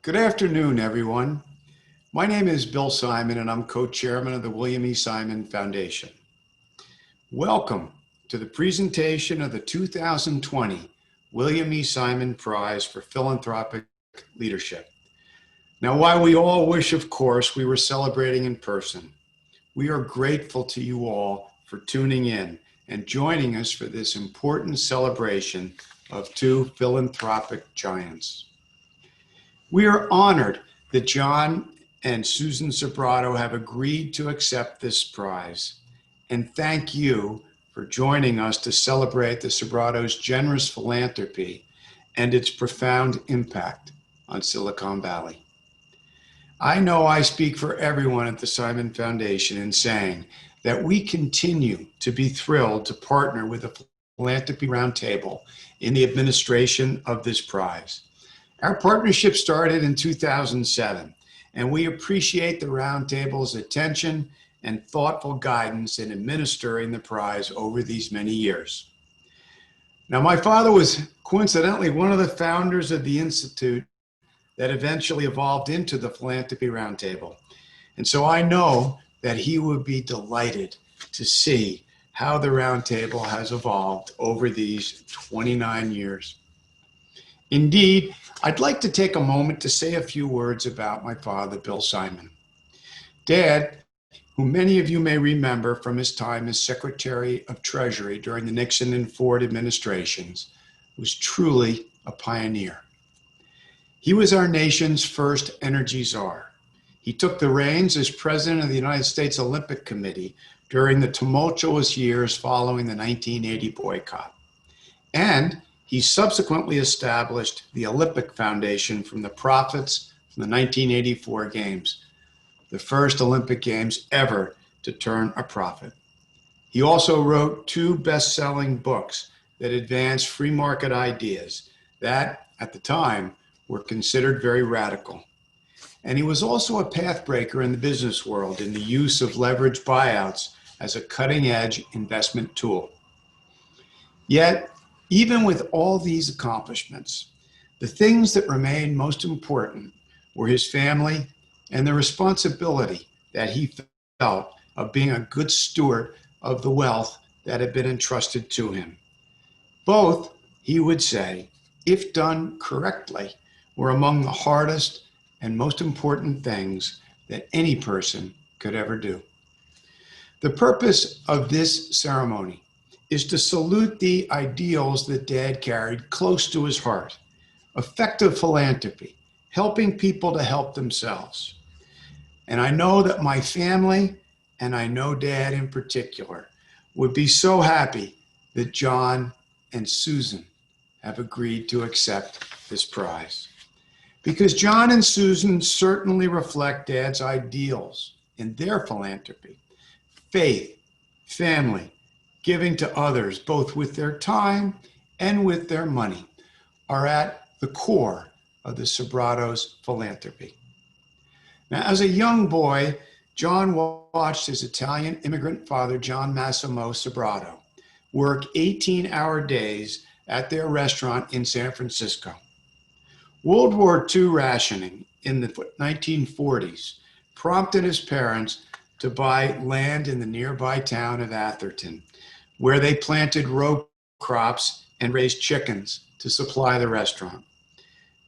Good afternoon, everyone. My name is Bill Simon, and I'm co-chairman of the William E. Simon Foundation. Welcome to the presentation of the 2020 William E. Simon Prize for Philanthropic Leadership. Now, while we all wish, of course, we were celebrating in person, we are grateful to you all for tuning in and joining us for this important celebration of two philanthropic giants. We are honored that John and Susan Sobrato have agreed to accept this prize, and thank you for joining us to celebrate the Sobrato's generous philanthropy and its profound impact on Silicon Valley. I know I speak for everyone at the Simon Foundation in saying that we continue to be thrilled to partner with the Philanthropy Roundtable in the administration of this prize. Our partnership started in 2007, and we appreciate the Roundtable's attention and thoughtful guidance in administering the prize over these many years. Now, my father was coincidentally one of the founders of the institute that eventually evolved into the Philanthropy Roundtable. And so I know that he would be delighted to see how the Roundtable has evolved over these 29 years. Indeed, I'd like to take a moment to say a few words about my father, Bill Simon. Dad, who many of you may remember from his time as Secretary of Treasury during the Nixon and Ford administrations, was truly a pioneer. He was our nation's first energy czar. He took the reins as president of the United States Olympic Committee during the tumultuous years following the 1980 boycott. And he subsequently established the Olympic Foundation from the profits from the 1984 Games, the first Olympic Games ever to turn a profit. He also wrote two best-selling books that advanced free market ideas that, at the time, were considered very radical. And he was also a pathbreaker in the business world in the use of leveraged buyouts as a cutting-edge investment tool. Yet, even with all these accomplishments, the things that remained most important were his family and the responsibility that he felt of being a good steward of the wealth that had been entrusted to him. Both, he would say, if done correctly, were among the hardest and most important things that any person could ever do. The purpose of this ceremony is to salute the ideals that Dad carried close to his heart: effective philanthropy, helping people to help themselves. And I know that my family, and I know Dad in particular, would be so happy that John and Susan have agreed to accept this prize. Because John and Susan certainly reflect Dad's ideals in their philanthropy: faith, family, giving to others, both with their time and with their money, are at the core of the Sobrato's philanthropy. Now, as a young boy, John watched his Italian immigrant father, John Massimo Sobrato, work 18-hour days at their restaurant in San Francisco. World War II rationing in the 1940s prompted his parents to buy land in the nearby town of Atherton, where they planted row crops and raised chickens to supply the restaurant.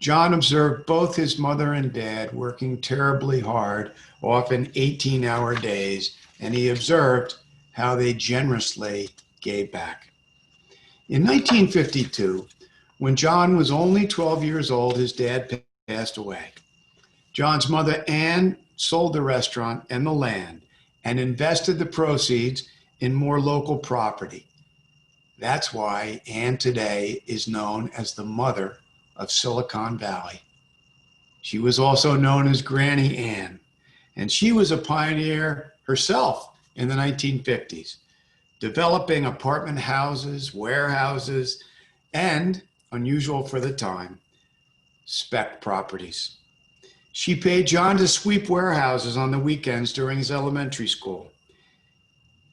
John observed both his mother and dad working terribly hard, often 18-hour days, and he observed how they generously gave back. In 1952, when John was only 12 years old, his dad passed away. John's mother, Ann, sold the restaurant and the land and invested the proceeds in more local property. That's why Ann today is known as the mother of Silicon Valley. She was also known as Granny Ann, and she was a pioneer herself in the 1950s, developing apartment houses, warehouses, and, unusual for the time, spec properties. She paid John to sweep warehouses on the weekends during his elementary school.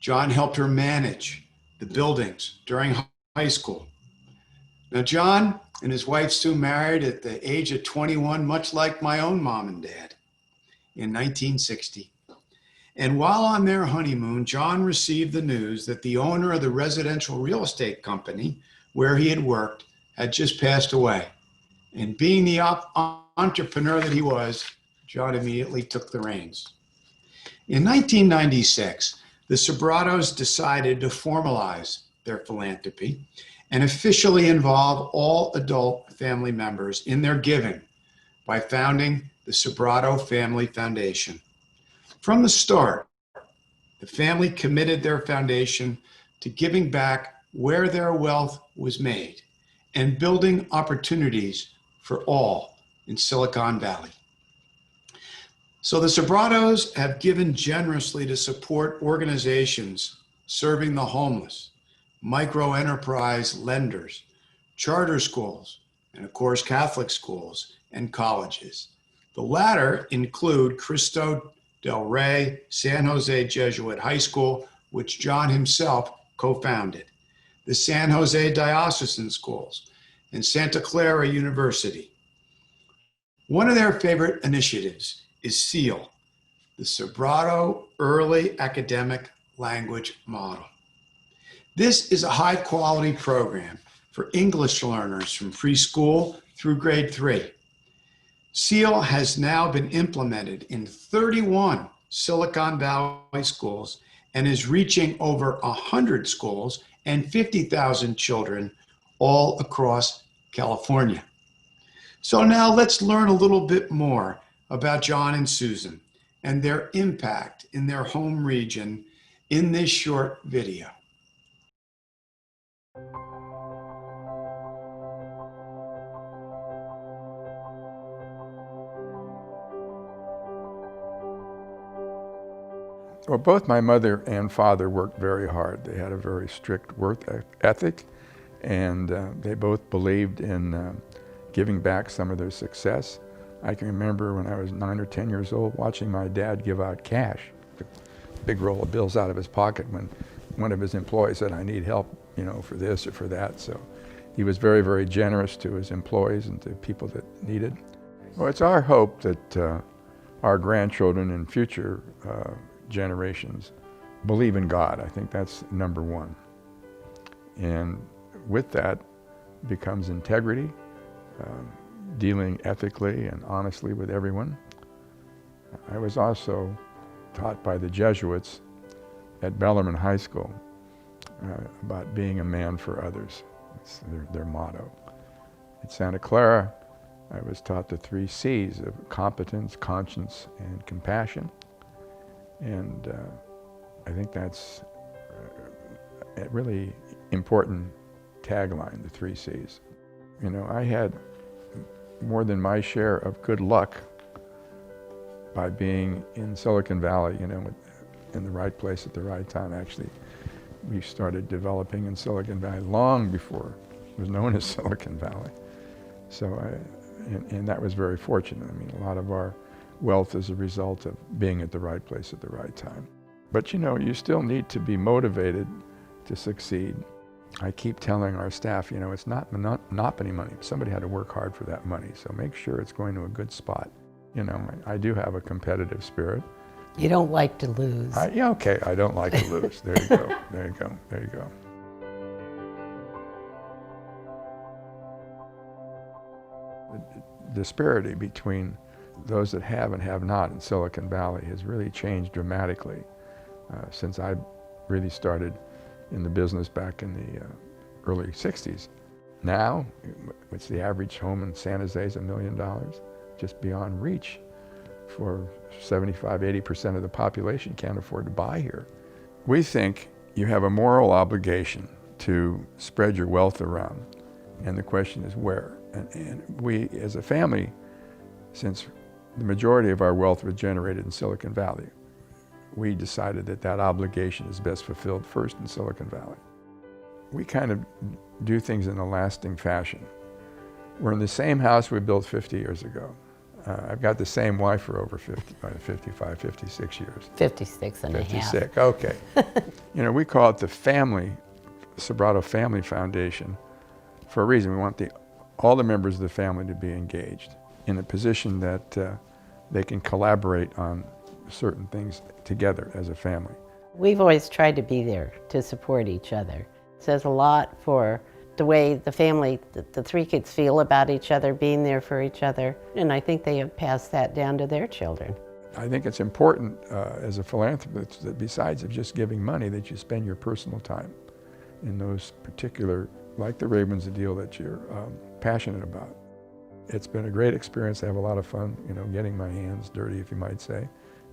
John helped her manage the buildings during high school. Now, John and his wife soon married at the age of 21, much like my own mom and dad, in 1960. And while on their honeymoon, John received the news that the owner of the residential real estate company where he had worked had just passed away. And being the entrepreneur that he was, John immediately took the reins. In 1996, the Sobratos decided to formalize their philanthropy and officially involve all adult family members in their giving by founding the Sobrato Family Foundation. From the start, the family committed their foundation to giving back where their wealth was made and building opportunities for all in Silicon Valley. So the Sobratos have given generously to support organizations serving the homeless, micro-enterprise lenders, charter schools, and of course, Catholic schools and colleges. The latter include Cristo Del Rey San Jose Jesuit High School, which John himself co-founded, the San Jose Diocesan Schools, and Santa Clara University. One of their favorite initiatives is SEAL, the Sobrato Early Academic Language Model. This is a high-quality program for English learners from preschool through grade 3. SEAL has now been implemented in 31 Silicon Valley schools and is reaching over 100 schools and 50,000 children all across California. So now let's learn a little bit more about John and Susan and their impact in their home region in this short video. Well, both my mother and father worked very hard. They had a very strict work ethic, and they both believed in giving back some of their success. I can remember when I was 9 or 10 years old watching my dad give out cash, a big roll of bills out of his pocket when one of his employees said, "I need help, for this or for that." So he was very, very generous to his employees and to people that needed. Well, it's our hope that our grandchildren and future generations believe in God. I think that's number one. And with that becomes integrity, dealing ethically and honestly with everyone. I was also taught by the Jesuits at Bellarmine High School about being a man for others. It's their motto. At Santa Clara, I was taught the 3 C's of competence, conscience, and compassion. And I think that's a really important tagline, the 3 C's. I had more than my share of good luck by being in Silicon Valley, in the right place at the right time. Actually, we started developing in Silicon Valley long before it was known as Silicon Valley. So, and that was very fortunate. A lot of our wealth is a result of being at the right place at the right time. But you still need to be motivated to succeed. I keep telling our staff, it's not monopoly money. Somebody had to work hard for that money, so make sure it's going to a good spot. I do have a competitive spirit. You don't like to lose. Yeah, okay, I don't like to lose. There you go, there you go, there you go. The disparity between those that have and have not in Silicon Valley has really changed dramatically since I really started in the business back in the early 60s. Now, what's the average home in San Jose is $1 million, just beyond reach for 75–80% of the population can't afford to buy here. We think you have a moral obligation to spread your wealth around, and the question is where. And we, as a family, since the majority of our wealth was generated in Silicon Valley, we decided that obligation is best fulfilled first in Silicon Valley. We kind of do things in a lasting fashion. We're in the same house we built 50 years ago. I've got the same wife for over 55, 56 years. 56 and a half. 56, okay. We call it the Sobrato Family Foundation for a reason. We want the all the members of the family to be engaged in a position that they can collaborate on certain things together as a family. We've always tried to be there to support each other. It says a lot for the way the family, the three kids feel about each other, being there for each other, and I think they have passed that down to their children. I think it's important as a philanthropist that besides of just giving money, that you spend your personal time in those particular, like the Ravens, a deal that you're passionate about. It's been a great experience. I have a lot of fun, getting my hands dirty, if you might say,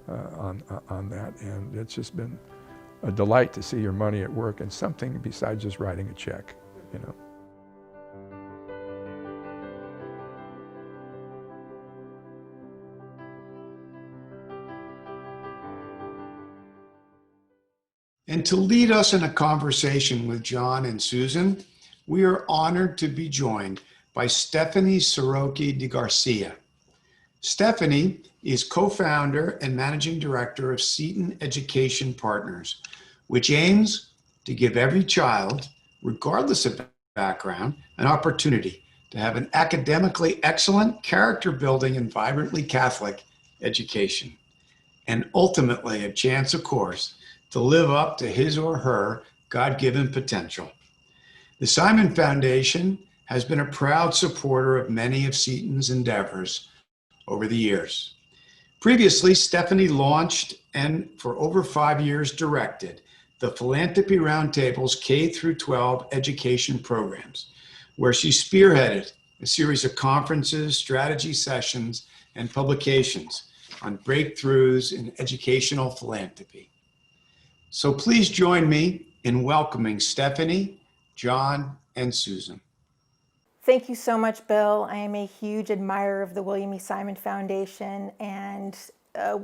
on that. And it's just been a delight to see your money at work and something besides just writing a check, And to lead us in a conversation with John and Susan, we are honored to be joined by Stephanie Soroki de Garcia. Stephanie is co-founder and managing director of Seton Education Partners, which aims to give every child, regardless of background, an opportunity to have an academically excellent, character-building, and vibrantly Catholic education, and ultimately a chance, of course, to live up to his or her God-given potential. The Simon Foundation has been a proud supporter of many of Seton's endeavors over the years. Previously, Stephanie launched and for over 5 years directed the Philanthropy Roundtable's K-12 education programs, where she spearheaded a series of conferences, strategy sessions, and publications on breakthroughs in educational philanthropy. So please join me in welcoming Stephanie, John, and Susan. Thank you so much, Bill. I am a huge admirer of the William E. Simon Foundation and a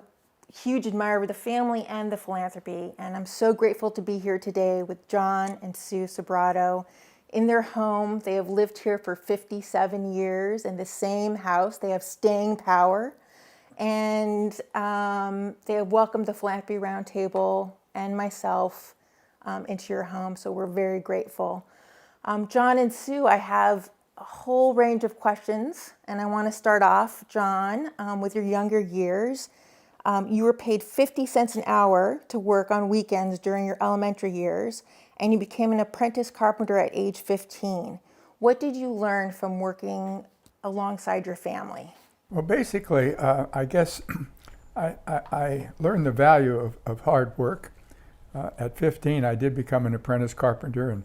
huge admirer of the family and the philanthropy. And I'm so grateful to be here today with John and Sue Sobrato in their home. They have lived here for 57 years in the same house. They have staying power. And they have welcomed the Philanthropy Roundtable and myself into your home. So we're very grateful. John and Sue, I have a whole range of questions, and I want to start off, John, with your younger years. You were paid 50 cents an hour to work on weekends during your elementary years, and you became an apprentice carpenter at age 15. What did you learn from working alongside your family? Well, basically, I guess I learned the value of hard work. At 15, I did become an apprentice carpenter, and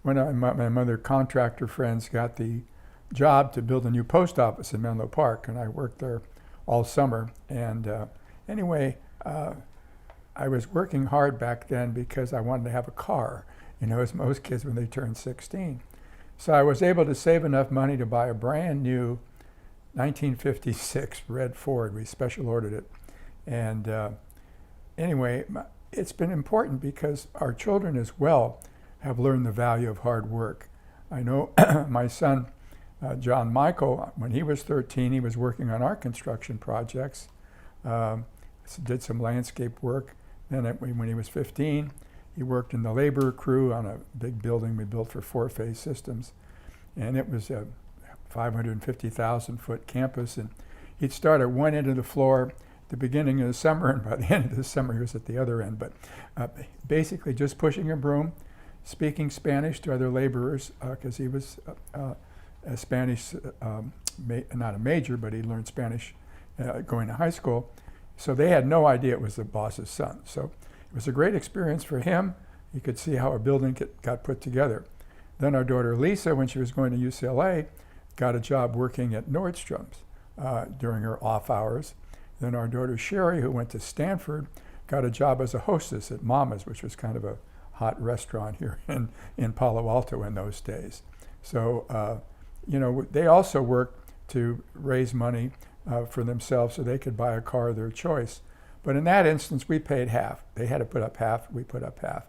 when my mother contractor friends got the job to build a new post office in Menlo Park, and I worked there all summer. And anyway, I was working hard back then because I wanted to have a car, as most kids when they turn 16. So I was able to save enough money to buy a brand new 1956 red Ford. We special ordered it. And anyway, it's been important because our children as well have learned the value of hard work. I know my son, John Michael, when he was 13, he was working on our construction projects, did some landscape work. Then when he was 15, he worked in the labor crew on a big building we built for 4-phase systems. And it was a 550,000 foot campus. And he'd start at one end of the floor at the beginning of the summer, and by the end of the summer he was at the other end. But basically just pushing a broom, speaking Spanish to other laborers, because he was a Spanish, not a major, but he learned Spanish going to high school. So they had no idea it was the boss's son. So it was a great experience for him. You could see how a building got put together. Then our daughter Lisa, when she was going to UCLA, got a job working at Nordstrom's during her off hours. Then our daughter Sherry, who went to Stanford, got a job as a hostess at Mama's, which was kind of a hot restaurant here in Palo Alto in those days. So, they also worked to raise money for themselves so they could buy a car of their choice. But in that instance, we paid half. They had to put up half, we put up half.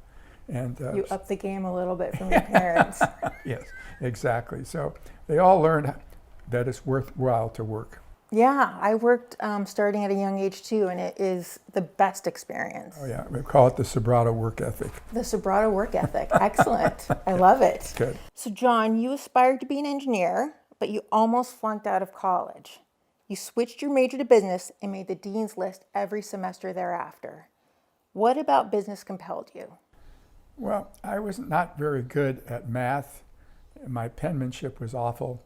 And you upped the game a little bit from your parents. Yes, exactly. So they all learned that it's worthwhile to work. Yeah, I worked starting at a young age too, and it is the best experience. Oh yeah, we call it the Sobrato work ethic. The Sobrato work ethic, excellent. I love it. Good. So John, you aspired to be an engineer, but you almost flunked out of college. You switched your major to business and made the dean's list every semester thereafter. What about business compelled you? Well, I was not very good at math. My penmanship was awful.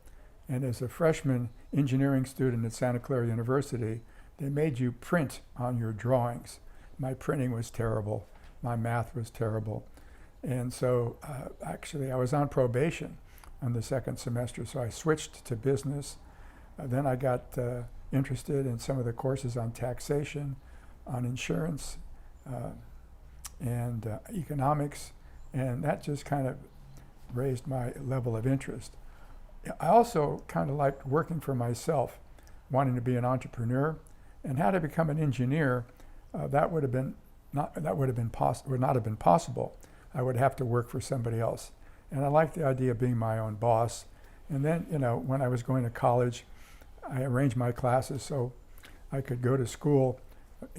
And as a freshman engineering student at Santa Clara University, they made you print on your drawings. My printing was terrible. My math was terrible. And so actually I was on probation on the second semester, so I switched to business. Then I got interested in some of the courses on taxation, on insurance, and economics, and that just kind of raised my level of interest. I also kind of liked working for myself, wanting to be an entrepreneur, and how to become an engineer. That would not have been possible. I would have to work for somebody else, and I liked the idea of being my own boss. And then, when I was going to college, I arranged my classes so I could go to school,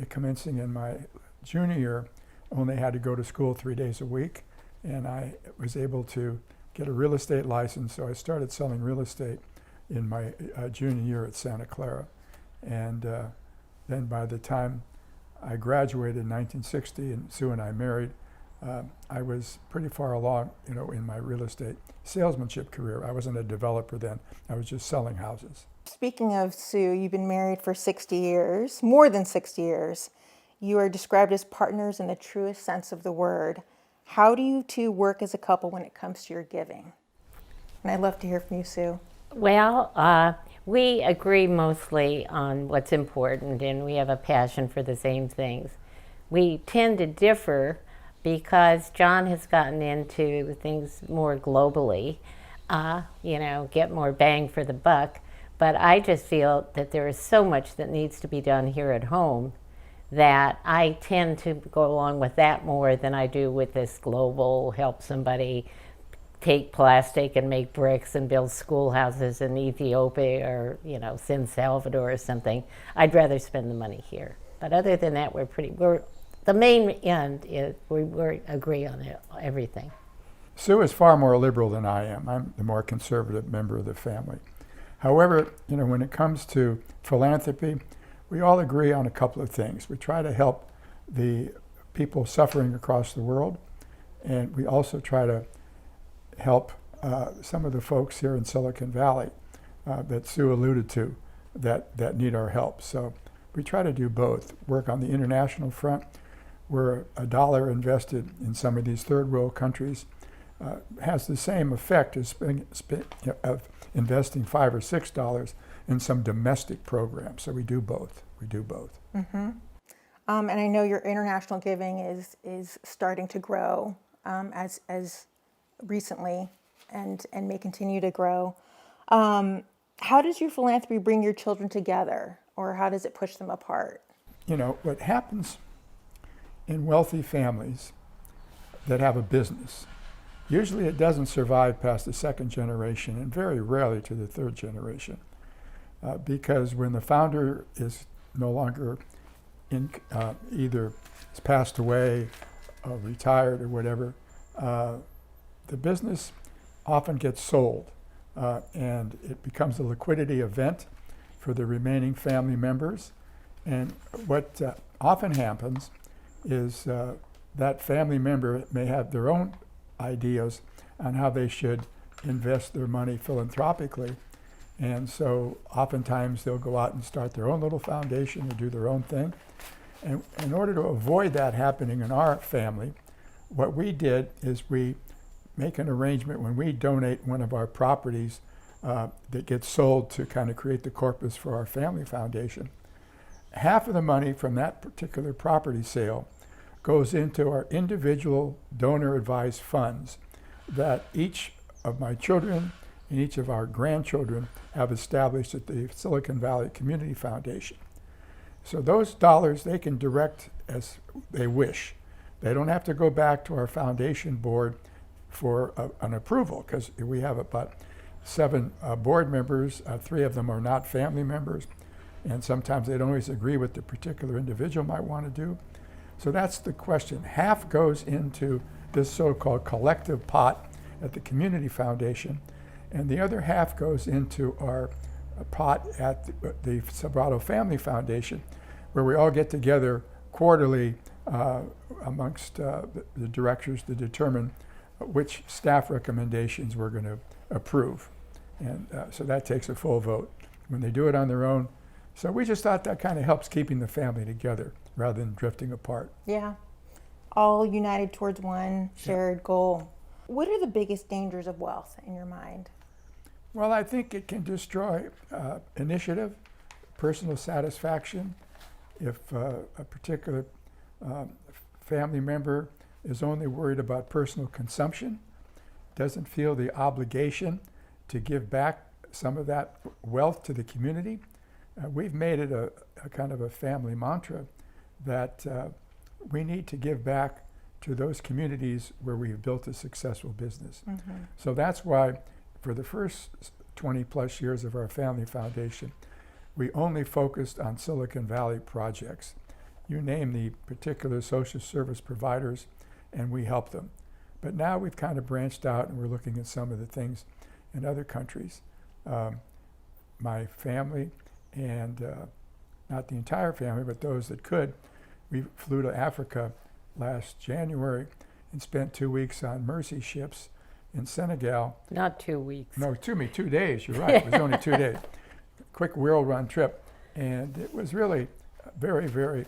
commencing in my junior year. Only had to go to school 3 days a week, and I was able to get a real estate license, so I started selling real estate in my junior year at Santa Clara. And then by the time I graduated in 1960 and Sue and I married, I was pretty far along, in my real estate salesmanship career. I wasn't a developer then. I was just selling houses. Speaking of Sue, you've been married for 60 years, more than 60 years. You are described as partners in the truest sense of the word. How do you two work as a couple when it comes to your giving? And I'd love to hear from you, Sue. Well, we agree mostly on what's important, and we have a passion for the same things. We tend to differ because John has gotten into things more globally, get more bang for the buck. But I just feel that there is so much that needs to be done here at home that I tend to go along with that more than I do with this global help somebody take plastic and make bricks and build schoolhouses in Ethiopia or, San Salvador or something. I'd rather spend the money here. But other than that, the main end is we agree on everything. Sue is far more liberal than I am. I'm the more conservative member of the family. However, when it comes to philanthropy, we all agree on a couple of things. We try to help the people suffering across the world, and we also try to help some of the folks here in Silicon Valley that Sue alluded to that need our help. So we try to do both. Work on the international front, where $1 invested in some of these third world countries has the same effect as of investing $5 or $6 in some domestic programs. So we do both. Mm-hmm. And I know your international giving is starting to grow as recently and may continue to grow. How does your philanthropy bring your children together, or how does it push them apart? What happens in wealthy families that have a business, usually it doesn't survive past the second generation and very rarely to the third generation. Because when the founder is no longer either has passed away or retired or whatever, the business often gets sold and it becomes a liquidity event for the remaining family members. And what often happens is that family member may have their own ideas on how they should invest their money philanthropically. And so oftentimes they'll go out and start their own little foundation or do their own thing. And in order to avoid that happening in our family, what we did is we make an arrangement when we donate one of our properties that gets sold to kind of create the corpus for our family foundation. Half of the money from that particular property sale goes into our individual donor advised funds that each of my children and each of our grandchildren have established at the Silicon Valley Community Foundation. So those dollars they can direct as they wish. They don't have to go back to our foundation board for an approval, because we have about 7 board members. 3 of them are not family members, and sometimes they don't always agree with the particular individual might want to do. So that's the question. Half goes into this so-called collective pot at the Community Foundation, And the other half goes into our pot at the Sobrato Family Foundation, where we all get together quarterly amongst the directors to determine which staff recommendations we're going to approve. And so that takes a full vote when they do it on their own. So we just thought that kind of helps keeping the family together rather than drifting apart. Yeah. All united towards one shared goal. What are the biggest dangers of wealth in your mind? Well, I think it can destroy initiative, personal satisfaction. If a particular family member is only worried about personal consumption, doesn't feel the obligation to give back some of that wealth to the community, we've made it a kind of a family mantra that we need to give back to those communities where we've built a successful business. Mm-hmm. So that's why for the first 20 plus years of our family foundation, we only focused on Silicon Valley projects. You name the particular social service providers and we help them. But now we've kind of branched out and we're looking at some of the things in other countries. My family and not the entire family, but those that could, we flew to Africa last January and spent 2 weeks on Mercy ships in Senegal. Not 2 weeks. No, 2 days, you're right, it was only 2 days. Quick world run trip. And it was really very, very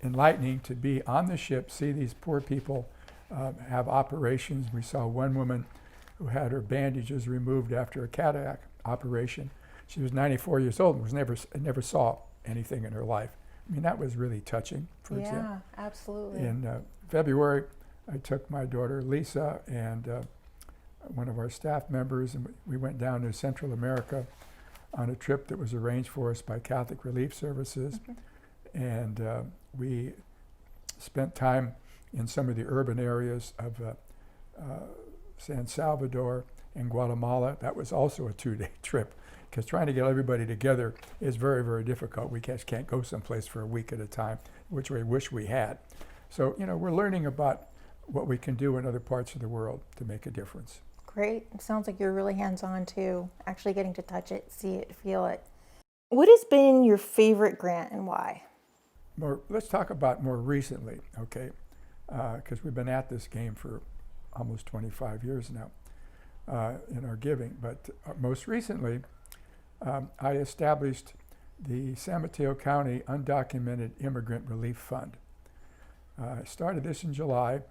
enlightening to be on the ship, see these poor people have operations. We saw one woman who had her bandages removed after a cataract operation. She was 94 years old and never saw anything in her life. I mean, that was really touching, for example. Yeah, absolutely. In February, I took my daughter Lisa and one of our staff members, and we went down to Central America on a trip that was arranged for us by Catholic Relief Services. Mm-hmm. And we spent time in some of the urban areas of San Salvador and Guatemala. That was also a 2-day trip, because trying to get everybody together is very, very difficult. We just can't go someplace for a week at a time, which we wish we had. So, we're learning about what we can do in other parts of the world to make a difference. Great. It sounds like you're really hands-on too, actually getting to touch it, see it, feel it. What has been your favorite grant and why? Let's talk about more recently, okay? Because we've been at this game for almost 25 years now in our giving. But most recently, I established the San Mateo County Undocumented Immigrant Relief Fund. I started this in July.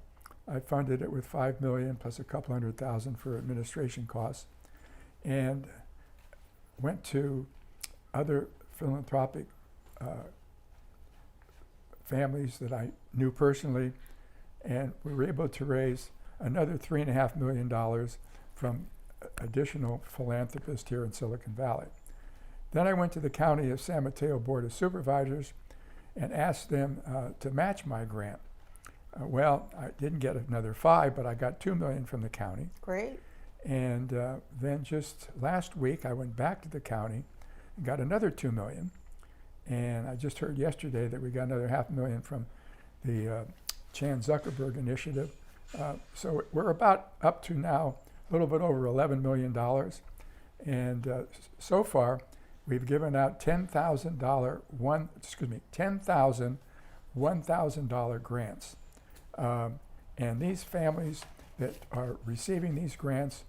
I funded it with $5 million plus a couple $100,000 for administration costs, and went to other philanthropic families that I knew personally, and we were able to raise another $3.5 million from additional philanthropists here in Silicon Valley. Then I went to the County of San Mateo Board of Supervisors and asked them to match my grant. Well, I didn't get another 5, but I got $2 million from the county. Great. And then just last week, I went back to the county and got another $2 million. And I just heard yesterday that we got another $500,000 from the Chan Zuckerberg initiative. So we're about up to now a little bit over $11 million. And so far, we've given out $10,000 $1,000 grants. And these families that are receiving these grants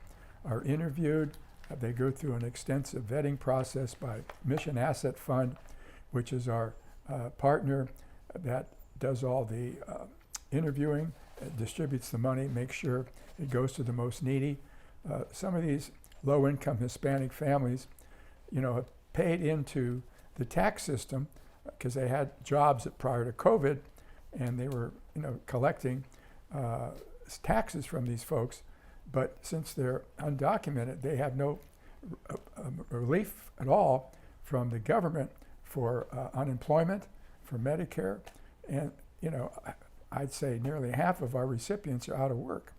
are interviewed. They go through an extensive vetting process by Mission Asset Fund, which is our partner that does all the interviewing, distributes the money, makes sure it goes to the most needy. Some of these low-income Hispanic families, have paid into the tax system because they had jobs prior to COVID, and they were, collecting taxes from these folks. But since they're undocumented, they have no relief at all from the government for unemployment, for Medicare. And, I'd say nearly half of our recipients are out of work.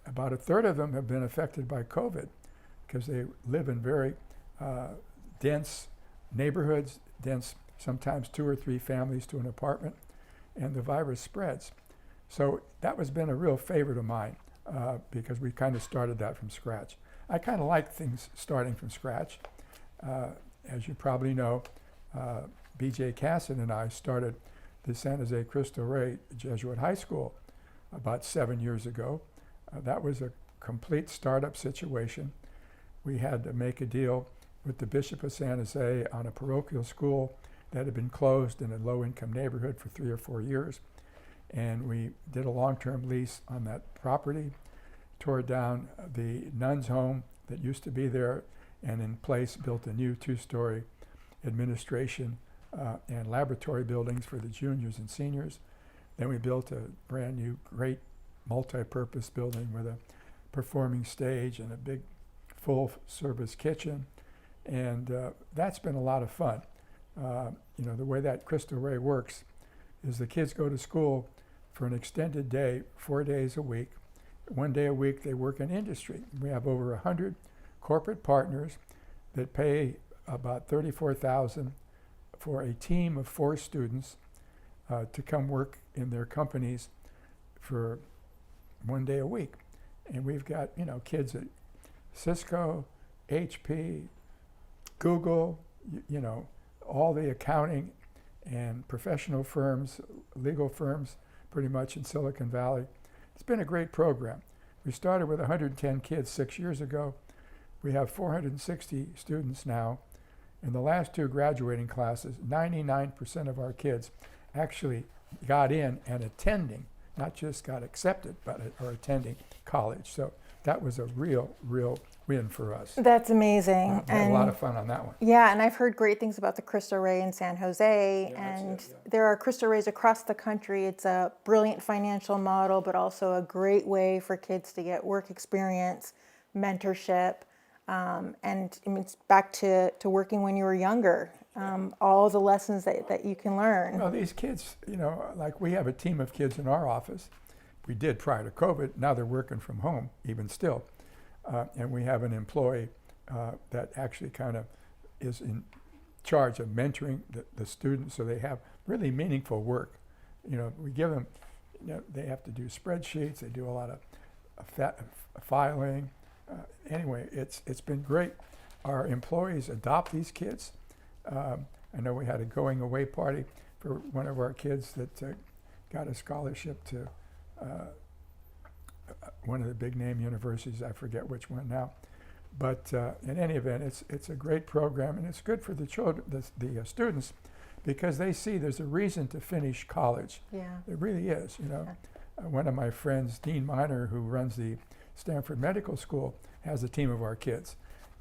About a third of them have been affected by COVID because they live in very dense neighborhoods, sometimes 2 or 3 families to an apartment, and the virus spreads. So that has been a real favorite of mine because we kind of started that from scratch. I kind of like things starting from scratch. As you probably know, B.J. Casson and I started the San Jose Cristo Rey Jesuit High School about 7 years ago. That was a complete startup situation. We had to make a deal with the Bishop of San Jose on a parochial school that had been closed in a low-income neighborhood for 3 or 4 years. And we did a long-term lease on that property, tore down the nuns' home that used to be there, and in place built a new 2-story administration and laboratory buildings for the juniors and seniors. Then we built a brand new, great multi-purpose building with a performing stage and a big full-service kitchen. And that's been a lot of fun. You know, the way that Cristo Rey works is the kids go to school for an extended day, 4 days a week. 1 day a week they work in industry. We have over 100 corporate partners that pay about $34,000 for a team of 4 students to come work in their companies for 1 day a week. And we've got, you know, kids at Cisco, HP, Google, you know, all the accounting and professional firms, legal firms, pretty much in Silicon Valley. It's been a great program. We started with 110 kids 6 years ago. We have 460 students now. In the last 2 graduating classes, 99% of our kids actually got in and attending, not just got accepted, but are attending college. So that was a real win for us. That's amazing. We had a lot of fun on that one. Yeah, and I've heard great things about the Cristo Rey in San Jose, and there are Cristo Reys across the country. It's a brilliant financial model, but also a great way for kids to get work experience, mentorship, and I mean, it's back to working when you were younger. All the lessons that you can learn. Well, these kids, you know, like we have a team of kids in our office. We did prior to COVID. Now they're working from home, even still. And we have an employee that actually kind of is in charge of mentoring the students, so they have really meaningful work. You know, we give them, you know, they have to do spreadsheets. They do a lot of filing. Anyway, it's been great. Our employees adopt these kids. I know we had a going away party for one of our kids that got a scholarship to one of the big name universities. I forget which one now, but in any event, it's a great program, and it's good for the children, the students, because they see there's a reason to finish college. Yeah. It really is. You know, one of my friends, Dean Miner, who runs the Stanford Medical School, has a team of our kids.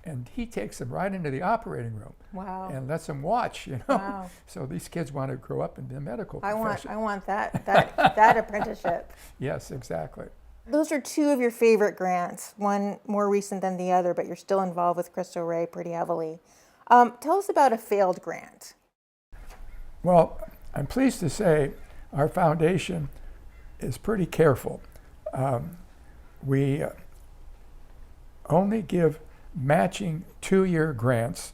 And he takes them right into the operating room. Wow. And lets them watch, you know. Wow. So these kids want to grow up in the medical profession. I want that apprenticeship. Yes, exactly. Those are 2 of your favorite grants, one more recent than the other, but you're still involved with Cristo Rey pretty heavily. Tell us about a failed grant. Well, I'm pleased to say our foundation is pretty careful. We only give matching 2-year grants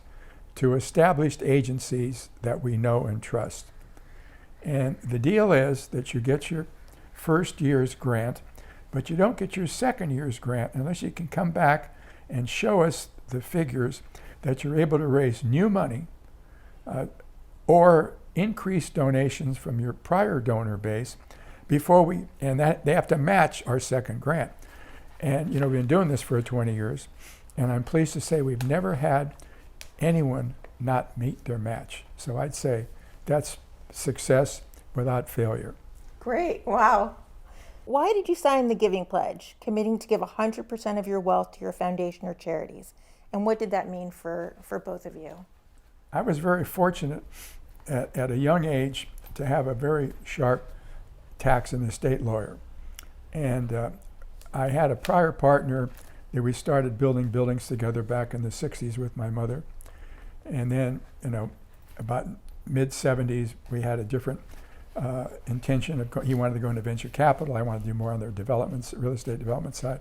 to established agencies that we know and trust. And the deal is that you get your first year's grant, but you don't get your second year's grant unless you can come back and show us the figures that you're able to raise new money or increase donations from your prior donor base and that they have to match our second grant. And you know, we've been doing this for 20 years. And I'm pleased to say we've never had anyone not meet their match. So I'd say that's success without failure. Great, wow. Why did you sign the Giving Pledge, committing to give 100% of your wealth to your foundation or charities? And what did that mean for both of you? I was very fortunate at a young age to have a very sharp tax and estate lawyer. And I had a prior partner that we started building buildings together back in the 60s with my mother. And then, you know, about mid-70s, we had a different intention of, he wanted to go into venture capital, I wanted to do more on the real estate development side.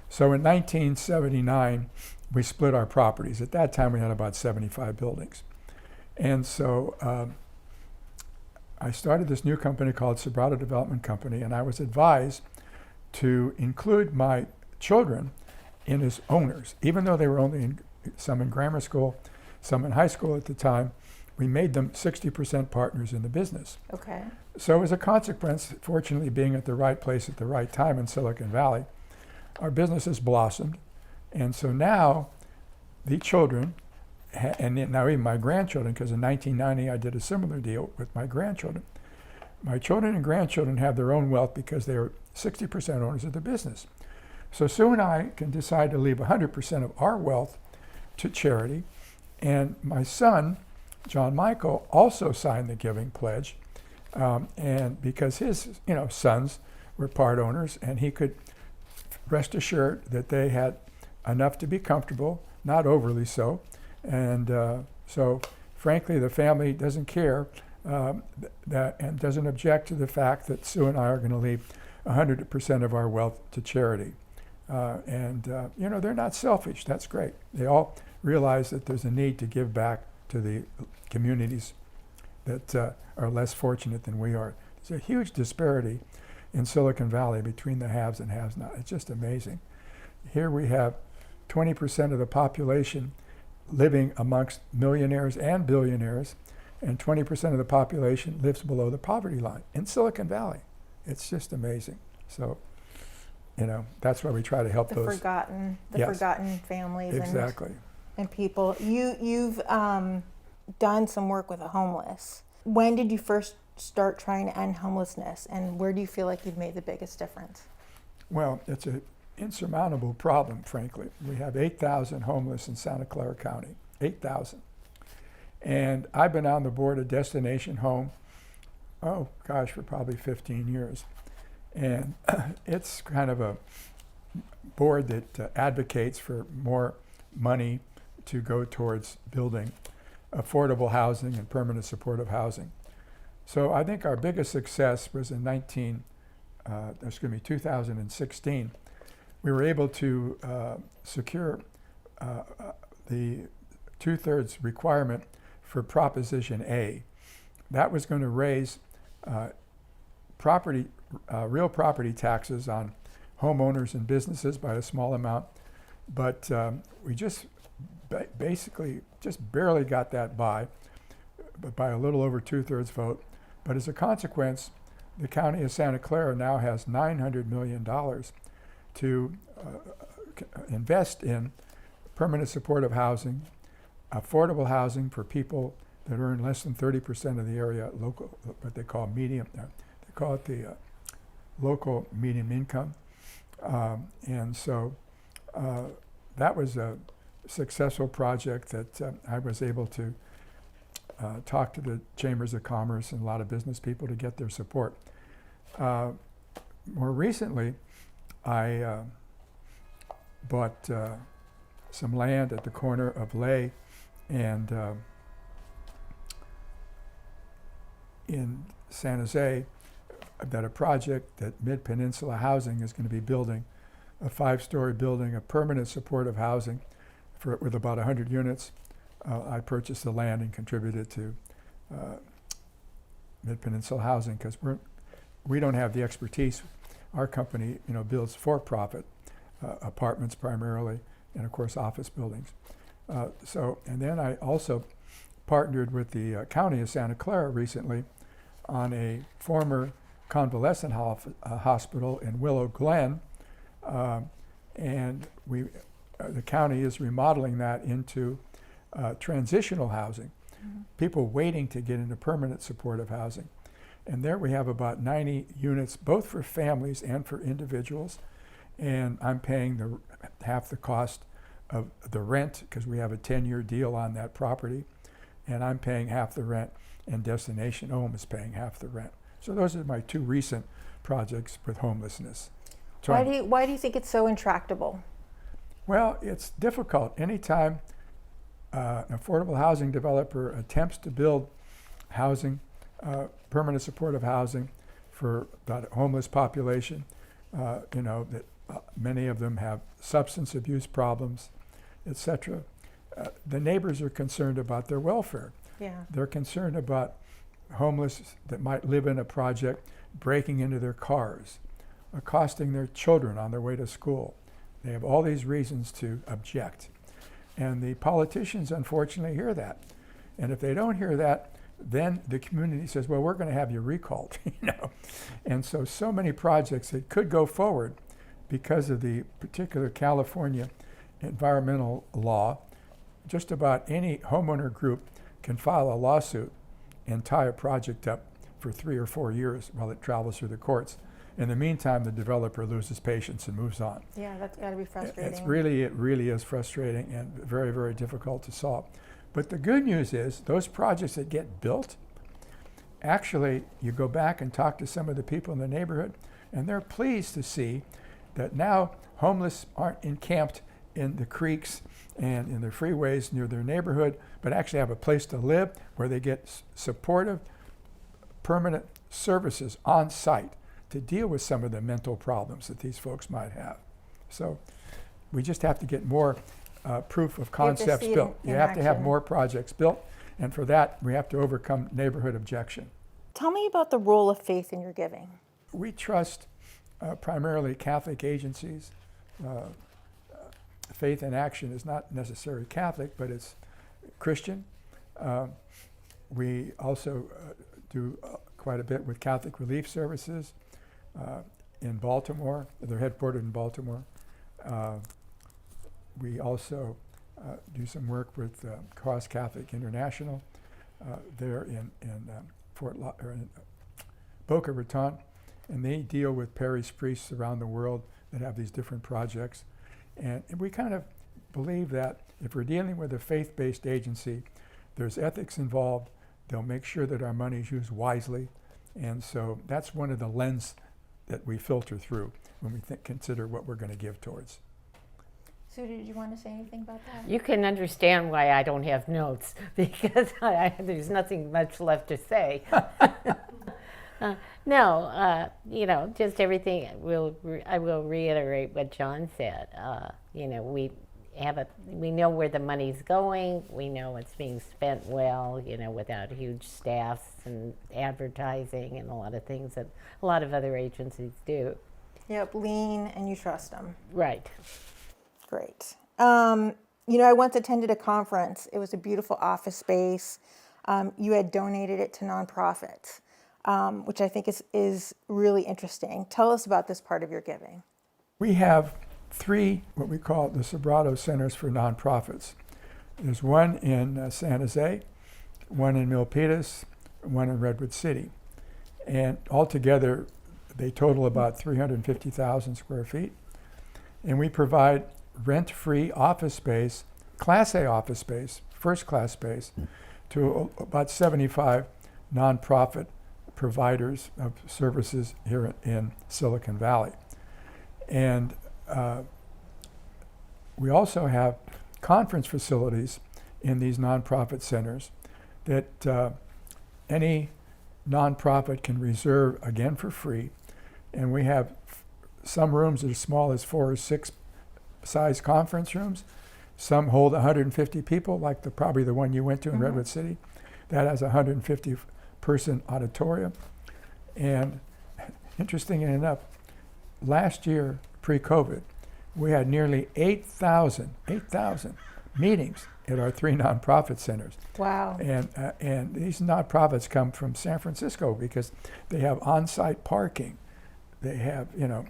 So in 1979, we split our properties. At that time, we had about 75 buildings. And so I started this new company called Sobrato Development Company, and I was advised to include my children in as owners, even though they were only some in grammar school, some in high school at the time. We made them 60% partners in the business. Okay. So as a consequence, fortunately being at the right place at the right time in Silicon Valley, our business has blossomed. And so now the children, and now even my grandchildren, because in 1990 I did a similar deal with my grandchildren. My children and grandchildren have their own wealth because they are 60% owners of the business. So Sue and I can decide to leave 100% of our wealth to charity. And my son, John Michael, also signed the giving pledge. And because his sons were part owners, and he could rest assured that they had enough to be comfortable, not overly so. And so frankly, the family doesn't care that and doesn't object to the fact that Sue and I are going to leave 100% of our wealth to charity. They're not selfish. That's great. They all realize that there's a need to give back to the communities that are less fortunate than we are. There's a huge disparity in Silicon Valley between the haves and have-not. It's just amazing. Here we have 20% of the population living amongst millionaires and billionaires, and 20% of the population lives below the poverty line in Silicon Valley. It's just amazing. So, that's why we try to help those forgotten families. Exactly. And people. You've done some work with the homeless. When did you first start trying to end homelessness, and where do you feel like you've made the biggest difference? Well, it's an insurmountable problem, frankly. We have 8,000 homeless in Santa Clara County, 8,000. And I've been on the board of Destination Home, for probably 15 years. And it's kind of a board that advocates for more money to go towards building affordable housing and permanent supportive housing. So I think our biggest success was in 2016. We were able to secure the 2/3 requirement for Proposition A. That was going to raise real property taxes on homeowners and businesses by a small amount, but we just basically just barely got that by a little over 2/3 vote. But as a consequence, the county of Santa Clara now has $900 million to invest in permanent supportive housing, affordable housing for people that earn less than 30% of the area local, what they call medium, they call it the local median income. And so that was a successful project that I was able to talk to the chambers of commerce and a lot of business people to get their support. More recently, I bought some land at the corner of Lay and in San Jose. I've got a project that Mid-Peninsula Housing is going to be building, a 5-story building of permanent supportive housing with about 100 units. I purchased the land and contributed to Mid-Peninsula Housing because we don't have the expertise. Our company, builds for-profit apartments primarily, and of course office buildings. And then I also partnered with the county of Santa Clara recently on a former convalescent hospital in Willow Glen, and the county is remodeling that into transitional housing, people waiting to get into permanent supportive housing. And there we have about 90 units, both for families and for individuals. And I'm paying half the cost of the rent because we have a 10-year deal on that property. And I'm paying half the rent, and Destination Home is paying half the rent. So those are my two recent projects with homelessness. Why do you think it's so intractable? Well, it's difficult. Anytime an affordable housing developer attempts to build housing, permanent supportive housing for that homeless population, that many of them have substance abuse problems, etc. The neighbors are concerned about their welfare. Yeah. They're concerned about homeless that might live in a project breaking into their cars, accosting their children on their way to school. They have all these reasons to object. And the politicians, unfortunately, hear that. And if they don't hear that, then the community says, well, we're going to have you recalled, And so many projects that could go forward because of the particular California environmental law, just about any homeowner group can file a lawsuit and tie a project up for 3 or 4 years while it travels through the courts. In the meantime, the developer loses patience and moves on. Yeah, that's got to be frustrating. It really is frustrating and very, very difficult to solve. But the good news is those projects that get built, actually, you go back and talk to some of the people in the neighborhood, and they're pleased to see that now homeless aren't encamped in the creeks and in the freeways near their neighborhood, but actually have a place to live where they get supportive, permanent services on site to deal with some of the mental problems that these folks might have. So we just have to get more proof of concepts built. You have to have more projects built, and for that we have to overcome neighborhood objection. Tell me about the role of faith in your giving. We trust primarily Catholic agencies. Faith in Action is not necessarily Catholic, but it's Christian. We also do quite a bit with Catholic Relief Services in Baltimore. They're headquartered in Baltimore. We also do some work with Cross Catholic International there in Boca Raton, and they deal with parish priests around the world that have these different projects. And we kind of believe that if we're dealing with a faith-based agency, there's ethics involved. They'll make sure that our money is used wisely. And so that's one of the lenses that we filter through when we consider what we're going to give towards. Sue, did you want to say anything about that? You can understand why I don't have notes, because there's nothing much left to say. Just everything. I will reiterate what John said. We know where the money's going. We know it's being spent well. Without huge staffs and advertising and a lot of things that a lot of other agencies do. Yep, lean and you trust them. Right. Great. I once attended a conference. It was a beautiful office space. You had donated it to nonprofits, which I think is really interesting. Tell us about this part of your giving. We have 3 what we call the Sobrato Centers for Nonprofits. There's one in San Jose, one in Milpitas, one in Redwood City. And altogether, they total about 350,000 square feet. And we provide rent-free office space, Class A office space, first-class space, to about 75 nonprofit providers of services here in Silicon Valley. And we also have conference facilities in these nonprofit centers that any nonprofit can reserve, again, for free. And we have some rooms as small as 4 or 6 size conference rooms. Some hold 150 people, like probably the one you went to in Redwood City. That has a 150-person auditorium. And interestingly enough, last year, pre-COVID, we had nearly 8,000 meetings at our 3 nonprofit centers. Wow. And these nonprofits come from San Francisco because they have on-site parking. They have,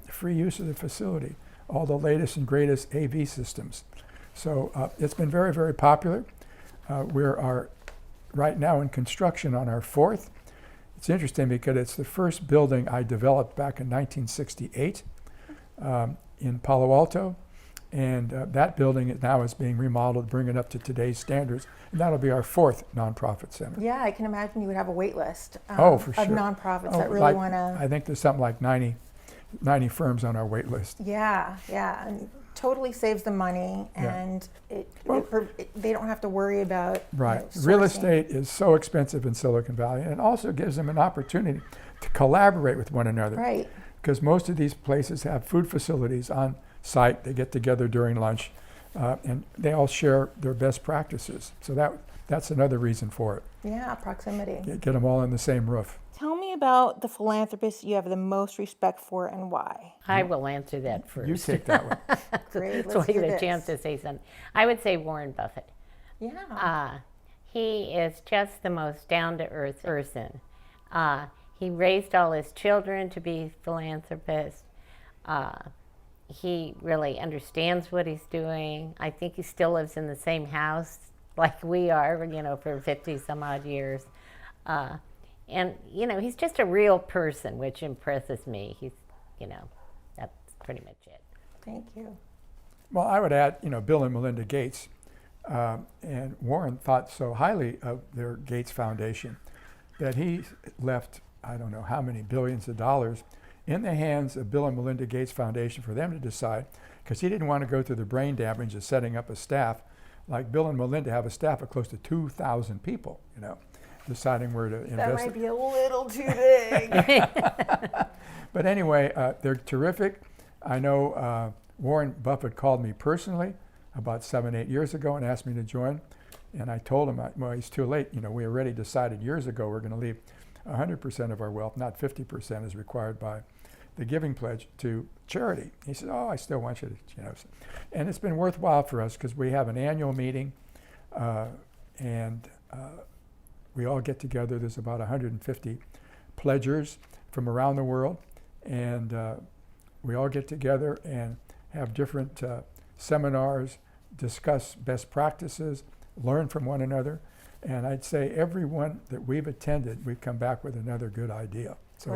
free use of the facility, all the latest and greatest AV systems. So it's been very, very popular. We're right now in construction on our 4th. It's interesting because it's the first building I developed back in 1968 in Palo Alto. And that building now is being remodeled, bring it up to today's standards. And that'll be our 4th nonprofit center. Yeah, I can imagine you would have a wait list for sure. of nonprofits that really want to... I think there's something like 90 firms on our wait list. Yeah, and totally saves them money, and they don't have to worry about Real estate is so expensive in Silicon Valley, and it also gives them an opportunity to collaborate with one another. Right. Because most of these places have food facilities on site. They get together during lunch, and they all share their best practices. So that's another reason for it. Yeah, proximity. Get them all on the same roof. Tell me about the philanthropist you have the most respect for and why. I will answer that first. You take that one. Great, So let's I hear get a this. chance to say something. I would say Warren Buffett. Yeah. He is just the most down-to-earth person. He raised all his children to be philanthropists. He really understands what he's doing. I think he still lives in the same house like we are, for 50 some odd years. And, he's just a real person, which impresses me. He's, that's pretty much it. Thank you. Well, I would add, Bill and Melinda Gates, and Warren thought so highly of their Gates Foundation that he left, I don't know how many billions of dollars in the hands of Bill and Melinda Gates Foundation for them to decide, because he didn't want to go through the brain damage of setting up a staff. Like Bill and Melinda have a staff of close to 2,000 people, deciding where to invest. That might be a little too big. But anyway, they're terrific. I know Warren Buffett called me personally about 7-8 years ago and asked me to join. And I told him, well, he's too late. We already decided years ago we're going to leave 100% of our wealth, not 50% as required by the giving pledge, to charity. He said, oh, I still want you to, And it's been worthwhile for us because we have an annual meeting and we all get together. There's about 150 pledgers from around the world. And we all get together and have different seminars, discuss best practices, learn from one another. And I'd say every one that we've attended, we've come back with another good idea. So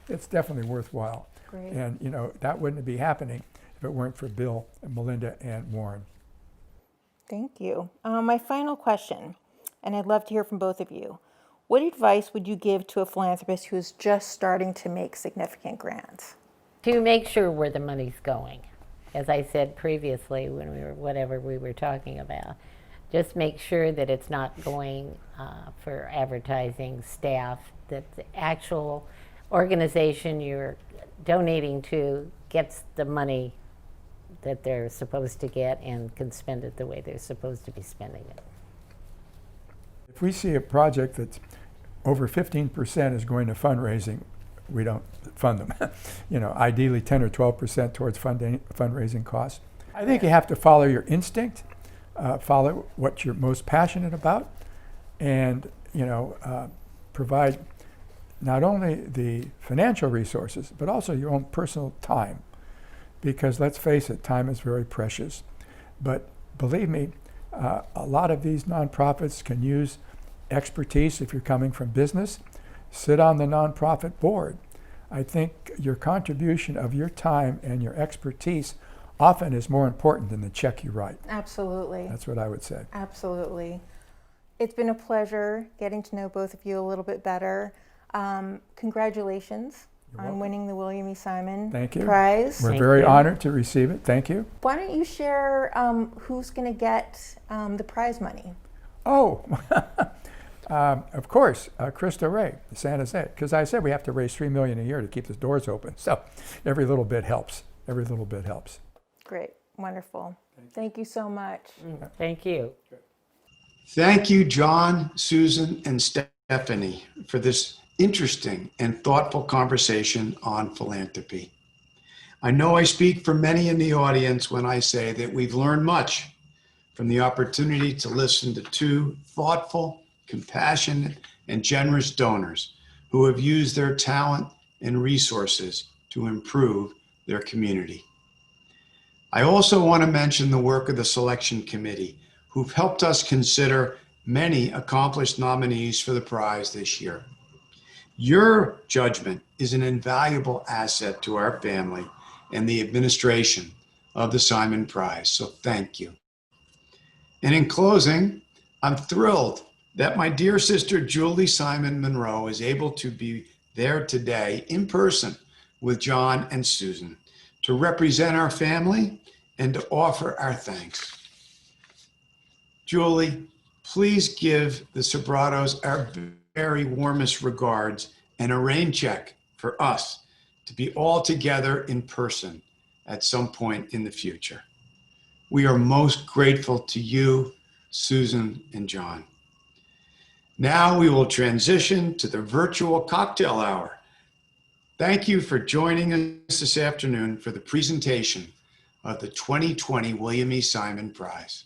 it's definitely worthwhile. Great. And that wouldn't be happening if it weren't for Bill and Melinda and Warren. Thank you. My final question, and I'd love to hear from both of you. What advice would you give to a philanthropist who is just starting to make significant grants? To make sure where the money's going. As I said previously when we were talking about, just make sure that it's not going for advertising, staff, that the actual organization you're donating to gets the money that they're supposed to get and can spend it the way they're supposed to be spending it. If we see a project that's over 15% is going to fundraising, we don't fund them. Ideally 10 or 12% towards fundraising costs. I think you have to follow your instinct, follow what you're most passionate about, and provide not only the financial resources, but also your own personal time. Because let's face it, time is very precious. But believe me, a lot of these nonprofits can use expertise if you're coming from business. Sit on the nonprofit board. I think your contribution of your time and your expertise often is more important than the check you write. Absolutely. That's what I would say. Absolutely. It's been a pleasure getting to know both of you a little bit better. Congratulations on winning the William E. Simon Thank you. Prize. We're very honored to receive it. Thank you. Why don't you share who's going to get the prize money? Oh, of course, Cristo Rey, San Jose, because I said we have to raise $3 million a year to keep the doors open. So every little bit helps. Every little bit helps. Great. Wonderful. Thank you so much. Thank you. Thank you, John, Susan, and Stephanie, for this interesting and thoughtful conversation on philanthropy. I know I speak for many in the audience when I say that we've learned much from the opportunity to listen to two thoughtful, compassionate, and generous donors who have used their talent and resources to improve their community. I also want to mention the work of the selection committee, who've helped us consider many accomplished nominees for the prize this year. Your judgment is an invaluable asset to our family and the administration of the Simon Prize, so thank you. And in closing, I'm thrilled that my dear sister Julie Simon Monroe is able to be there today in person with John and Susan to represent our family and to offer our thanks. Julie, please give the Sobratos our very warmest regards and a rain check for us to be all together in person at some point in the future. We are most grateful to you, Susan and John. Now we will transition to the virtual cocktail hour. Thank you for joining us this afternoon for the presentation of the 2020 William E. Simon Prize.